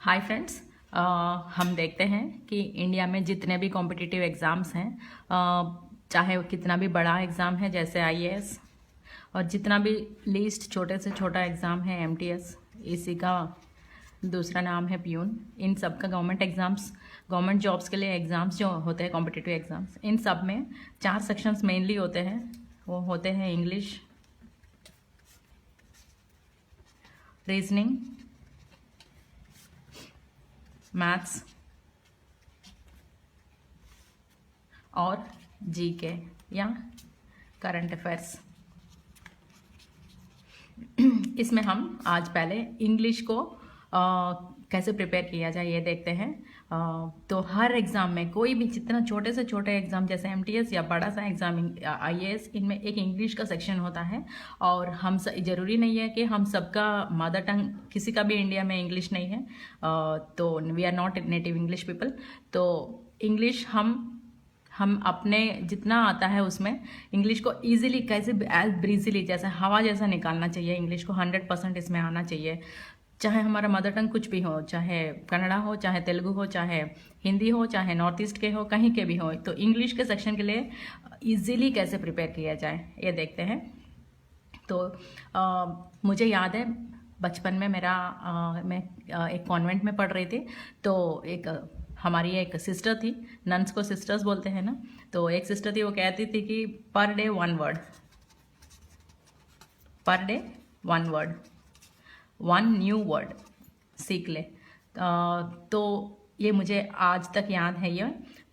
Hi friends. हम देखते हैं कि इंडिया में जितने भी कॉम्पिटिटिव एग्ज़ाम्स हैं, चाहे वो कितना भी बड़ा एग्ज़ाम है जैसे आईएएस, और जितना भी लीस्ट छोटे से छोटा एग्ज़ाम है एमटीएस, इसी का दूसरा नाम है प्यून। इन सब का गवर्नमेंट जॉब्स के लिए एग्ज़ाम्स जो होते हैं कॉम्पिटिटिव एग्ज़ाम्स, इन सब में 4 सेक्शंस मेनली होते हैं। वो होते हैं इंग्लिश, रीजनिंग, मैथ्स और जीके या करंट अफेयर्स। इसमें हम आज पहले इंग्लिश को कैसे प्रिपेयर किया जाए ये देखते हैं। तो हर एग्ज़ाम में कोई भी जितना छोटे से छोटे एग्ज़ाम जैसे एमटीएस या बड़ा सा एग्ज़ाम आईएएस, इनमें एक इंग्लिश का सेक्शन होता है। और ज़रूरी नहीं है कि हम सबका मदर टंग, किसी का भी इंडिया में इंग्लिश नहीं है, तो we are not native English people. तो इंग्लिश हम अपने जितना आता है उसमें इंग्लिश को ईजिली कैसे एज ब्रीजिली जैसे हवा जैसा निकालना चाहिए। इंग्लिश को 100% इसमें आना चाहिए, चाहे हमारा मदर टंग कुछ भी हो, चाहे कन्नड़ा हो, चाहे तेलुगु हो, चाहे हिंदी हो, चाहे नॉर्थ ईस्ट के हो, कहीं के भी हो। तो इंग्लिश के सेक्शन के लिए ईजिली कैसे प्रिपेयर किया जाए ये देखते हैं। तो मुझे याद है बचपन में मैं एक कॉन्वेंट में पढ़ रही थी। तो हमारी एक सिस्टर थी, नन्स को सिस्टर्स बोलते हैं ना। तो एक सिस्टर थी, वो कहती थी कि per day one word, one new word सीख ले। तो ये मुझे आज तक याद है ये।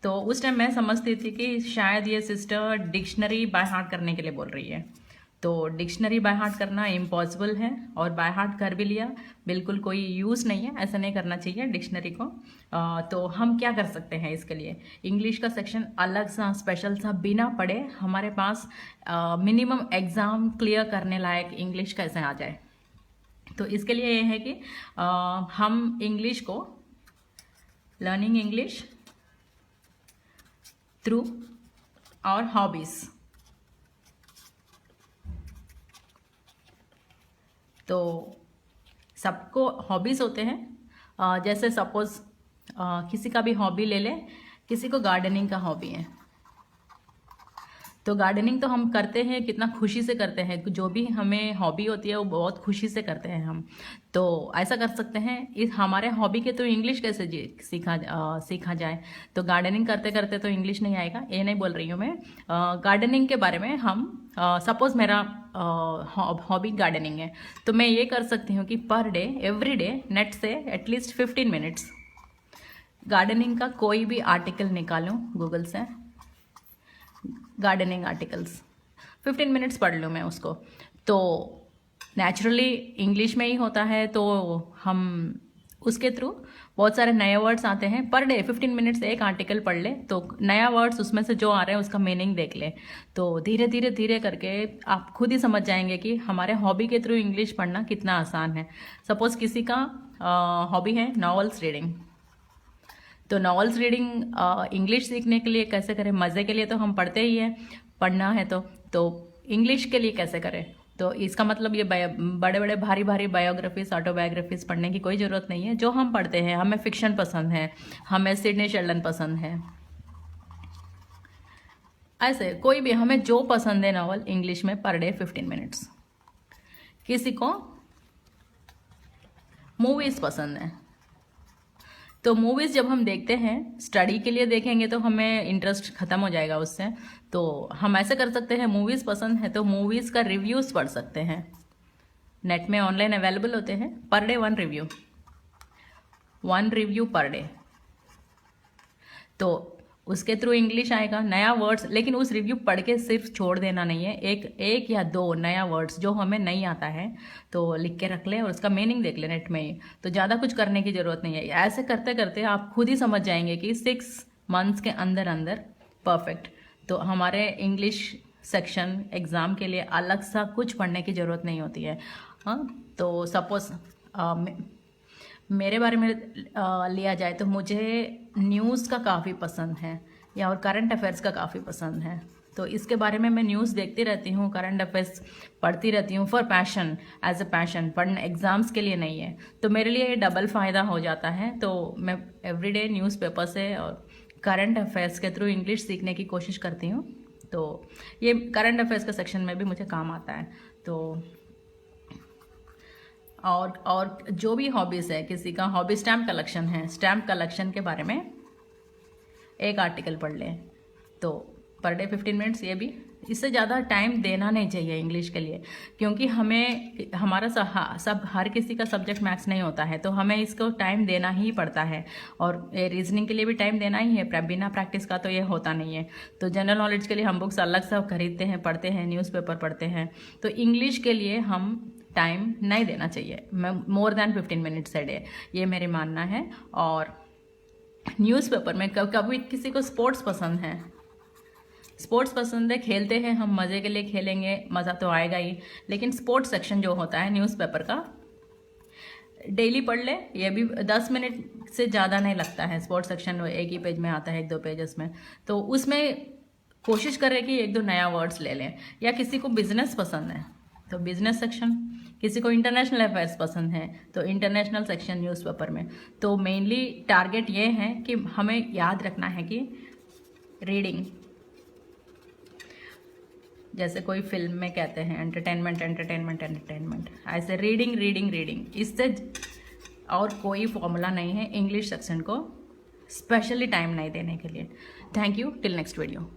तो उस टाइम मैं समझती थी कि शायद ये सिस्टर डिक्शनरी बाय हार्ट करने के लिए बोल रही है। तो डिक्शनरी बाय हार्ट करना इम्पॉसिबल है, और बाय हार्ट कर भी लिया बिल्कुल कोई यूज़ नहीं है, ऐसा नहीं करना चाहिए डिक्शनरी को। तो हम क्या कर सकते हैं इसके लिए, इंग्लिश का सेक्शन अलग सा स्पेशल सा बिना पढ़े हमारे पास मिनिमम एग्ज़ाम क्लियर करने लायक इंग्लिश कैसे आ जाए। तो इसके लिए ये है कि हम इंग्लिश को लर्निंग इंग्लिश थ्रू और हॉबीज़। तो सबको हॉबीज़ होते हैं, जैसे सपोज़ किसी का भी हॉबी ले ले, किसी को गार्डनिंग का हॉबी है। तो गार्डनिंग तो हम करते हैं, कितना खुशी से करते हैं, जो भी हमें हॉबी होती है वो बहुत खुशी से करते हैं हम। तो ऐसा कर सकते हैं, इस हमारे हॉबी के तो इंग्लिश कैसे सीखा जाए। तो गार्डनिंग करते करते तो इंग्लिश नहीं आएगा, ये नहीं बोल रही हूँ मैं। गार्डनिंग के बारे में हम सपोज़ मेरा हॉबी गार्डनिंग है, तो मैं ये कर सकती हूँ कि per day every day net से एटलीस्ट 15 मिनट्स गार्डनिंग का कोई भी आर्टिकल निकालूँ गूगल से, गार्डनिंग आर्टिकल्स 15 मिनट्स पढ़ लूँ मैं उसको। तो नेचुरली इंग्लिश में ही होता है, तो हम उसके थ्रू बहुत सारे नए वर्ड्स आते हैं। पर डे 15 मिनट्स एक आर्टिकल पढ़ ले, तो नया वर्ड्स उसमें से जो आ रहे हैं उसका मीनिंग देख ले। तो धीरे धीरे धीरे करके आप खुद ही समझ जाएंगे कि हमारे हॉबी के थ्रू इंग्लिश पढ़ना कितना आसान है। सपोज़ किसी का हॉबी है नॉवेल्स रीडिंग, तो नॉवेल्स रीडिंग इंग्लिश सीखने के लिए कैसे करें। मज़े के लिए तो हम पढ़ते ही हैं, पढ़ना है तो इंग्लिश के लिए कैसे करें। तो इसका मतलब ये बड़े बड़े भारी भारी बायोग्राफीज, ऑटोबायोग्राफीज पढ़ने की कोई ज़रूरत नहीं है। जो हम पढ़ते हैं, हमें फिक्शन पसंद है, हमें सिडनी शेल्डन पसंद है, ऐसे कोई भी हमें जो पसंद है नॉवल इंग्लिश में पर डे 15 मिनट्स। किसी को मूवीज़ पसंद है, तो मूवीज़ जब हम देखते हैं स्टडी के लिए देखेंगे तो हमें इंटरेस्ट ख़त्म हो जाएगा उससे। तो हम ऐसे कर सकते हैं, मूवीज़ पसंद है तो मूवीज़ का रिव्यूज़ पढ़ सकते हैं, नेट में ऑनलाइन अवेलेबल होते हैं। Per day one review per day, तो उसके थ्रू इंग्लिश आएगा, नया वर्ड्स। लेकिन उस रिव्यू पढ़ के सिर्फ छोड़ देना नहीं है, एक या दो नया वर्ड्स जो हमें नहीं आता है तो लिख के रख लें और उसका मीनिंग देख लें नेट में ही। तो ज़्यादा कुछ करने की ज़रूरत नहीं है। ऐसे करते करते आप खुद ही समझ जाएंगे कि 6 मंथ्स के अंदर अंदर परफेक्ट। तो हमारे इंग्लिश सेक्शन एग्ज़ाम के लिए अलग सा कुछ पढ़ने की ज़रूरत नहीं होती है। हाँ, तो सपोज़ मेरे बारे में लिया जाए तो मुझे न्यूज़ का काफ़ी पसंद है, या और करंट अफेयर्स का काफ़ी पसंद है। तो इसके बारे में मैं न्यूज़ देखती रहती हूँ, करंट अफेयर्स पढ़ती रहती हूँ for passion, as a passion, पढ़ने एग्ज़ाम्स के लिए नहीं है। तो मेरे लिए ये डबल फ़ायदा हो जाता है। तो मैं एवरीडे न्यूज़पेपर से और करंट अफेयर्स के थ्रू इंग्लिश सीखने की कोशिश करती हूँ। तो ये करंट अफेयर्स के सेक्शन में भी मुझे काम आता है। तो और जो भी हॉबीज़ है, किसी का हॉबी स्टैम्प कलेक्शन है, स्टैम्प कलेक्शन के बारे में एक आर्टिकल पढ़ लें। तो पर डे 15 मिनट्स, ये भी इससे ज़्यादा टाइम देना नहीं चाहिए इंग्लिश के लिए, क्योंकि हमें हमारा सब हर किसी का सब्जेक्ट मैथ्स नहीं होता है, तो हमें इसको टाइम देना ही पड़ता है। और रीजनिंग के लिए भी टाइम देना ही है, बिना प्रैक्टिस का तो ये होता नहीं है। तो जनरल नॉलेज के लिए हम बुक्स अलग से खरीदते हैं, पढ़ते हैं, न्यूज़पेपर पढ़ते हैं। तो इंग्लिश के लिए हम टाइम नहीं देना चाहिए, more than 15 minutes a day, ये मेरे मानना है। और न्यूज़पेपर में कभी किसी को स्पोर्ट्स पसंद है, स्पोर्ट्स पसंद है, खेलते हैं हम, मज़े के लिए खेलेंगे, मज़ा तो आएगा ही। लेकिन स्पोर्ट्स सेक्शन जो होता है न्यूज़पेपर का, डेली पढ़ ले, ये भी 10 मिनट से ज़्यादा नहीं लगता है। स्पोर्ट्स सेक्शन एक ही पेज में आता है, 1-2 पेजेस में। तो उसमें कोशिश करें कि 1-2 नया वर्ड्स ले लें। या किसी को बिजनेस पसंद है तो बिजनेस सेक्शन, किसी को इंटरनेशनल अफेयर्स पसंद है तो इंटरनेशनल सेक्शन न्यूज़पेपर में। तो मेनली टारगेट ये है कि हमें याद रखना है कि रीडिंग, जैसे कोई फिल्म में कहते हैं एंटरटेनमेंट एंटरटेनमेंट एंटरटेनमेंट, ऐसे रीडिंग रीडिंग रीडिंग, इससे और कोई फॉर्मूला नहीं है इंग्लिश सेक्शन को स्पेशली टाइम नहीं देने के लिए। Thank you, till next video.